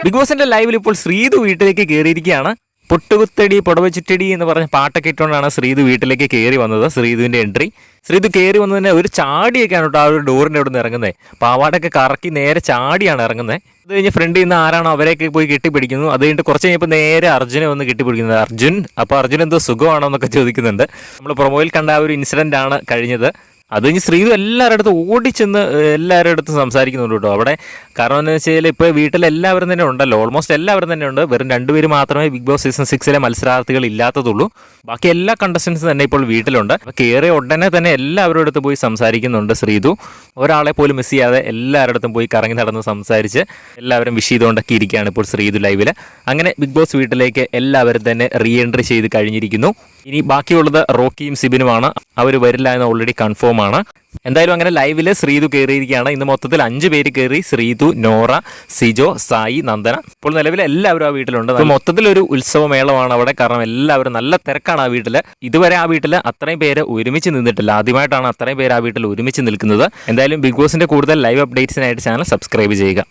Big ബോസിന്റെ ലൈവിൽ ഇപ്പോൾ ശ്രീതു വീട്ടിലേക്ക് കയറിയിരിക്കുകയാണ്. പൊട്ടുകുത്തടി പൊടവച്ചിട്ടടി എന്ന് പറഞ്ഞ പാട്ടൊക്കെ ഇട്ടുകൊണ്ടാണ് ശ്രീതു വീട്ടിലേക്ക് കയറി വന്നത്. ശ്രീതുവിന്റെ എൻട്രി. ശ്രീതു കയറി വന്നതിന് ഒരു ചാടിയൊക്കെയാണ് കേട്ടോ ആ ഒരു ഡോറിന്റെ അവിടെ നിന്ന് ഇറങ്ങുന്നത്. പാവാടൊക്കെ കറക്കി നേരെ ചാടിയാണ് ഇറങ്ങുന്നത്. അത് കഴിഞ്ഞ് ഫ്രണ്ടിൽ നിന്ന് ആരാണോ അവരെയൊക്കെ പോയി കെട്ടിപ്പിടിക്കുന്നു. അത് കഴിഞ്ഞിട്ട് കുറച്ച് കഴിഞ്ഞപ്പോൾ നേരെ അർജുനെ വന്ന് കെട്ടിപ്പിടിക്കുന്നത്. അർജുൻ എന്തോ സുഖമാണോ എന്നൊക്കെ ചോദിക്കുന്നുണ്ട്. നമ്മൾ പ്രൊമോയിൽ കണ്ട ആ ഒരു ഇൻസിഡന്റ് ആണ് കഴിഞ്ഞത്. അത് കഴിഞ്ഞ് ശ്രീതു എല്ലാവരുടെ അടുത്തും ഓടിച്ചെന്ന് എല്ലാവരുടെ അടുത്തും സംസാരിക്കുന്നുണ്ട് കേട്ടോ അവിടെ. കാരണം എന്ന് വെച്ചാൽ ഇപ്പോൾ വീട്ടിലെല്ലാവരും തന്നെ ഉണ്ടല്ലോ, ഓൾമോസ്റ്റ് എല്ലാവരും തന്നെ ഉണ്ട്. വെറും 2 പേര് മാത്രമേ ബിഗ് ബോസ് സീസൺ 6 മത്സരാർത്ഥികൾ ഇല്ലാത്തതുള്ളൂ. ബാക്കി എല്ലാ കണ്ടസ്റ്റൻസും തന്നെ ഇപ്പോൾ വീട്ടിലുണ്ട്. അപ്പോൾ കയറിയ ഉടനെ തന്നെ എല്ലാവരുടെ അടുത്ത് പോയി സംസാരിക്കുന്നുണ്ട് ശ്രീതു. ഒരാളെ പോലും മിസ് ചെയ്യാതെ എല്ലാവരുടെ അടുത്തും പോയി കറങ്ങി നടന്ന് സംസാരിച്ച് എല്ലാവരും വിഷ് ചെയ്തുകൊണ്ടൊക്കെ ഇരിക്കുകയാണ് ഇപ്പോൾ ശ്രീതു ലൈവിൽ. അങ്ങനെ ബിഗ് ബോസ് വീട്ടിലേക്ക് എല്ലാവരും തന്നെ റീ എൻട്രി ചെയ്ത് കഴിഞ്ഞിരിക്കുന്നു. ഇനി ബാക്കിയുള്ളത് റോക്കിയും സിബിനുമാണ്. അവർ വരില്ല എന്ന് ഓൾറെഡി കൺഫേം ആണ്. എന്തായാലും അങ്ങനെ ലൈവില് ശ്രീതു കയറിയിരിക്കുകയാണ്. ഇന്ന് മൊത്തത്തിൽ 5 പേര് കയറി. ശ്രീതു, നോറ, സിജോ, സായി, നന്ദന. ഇപ്പോൾ നിലവിൽ എല്ലാവരും ആ വീട്ടിലുണ്ട്. മൊത്തത്തിൽ ഒരു ഉത്സവമേളമാണ് അവിടെ. കാരണം എല്ലാവരും നല്ല തിരക്കാണ് ആ വീട്ടിൽ. ഇതുവരെ ആ വീട്ടിൽ അത്രയും പേര് ഒരുമിച്ച് നിന്നിട്ടില്ല. ആദ്യമായിട്ടാണ് അത്രയും പേര് ആ വീട്ടിൽ ഒരുമിച്ച് നിൽക്കുന്നത്. എന്തായാലും ബിഗ് ബോസിന്റെ കൂടുതൽ ലൈവ് അപ്ഡേറ്റ്സിനായിട്ട് ചാനൽ സബ്സ്ക്രൈബ് ചെയ്യുക.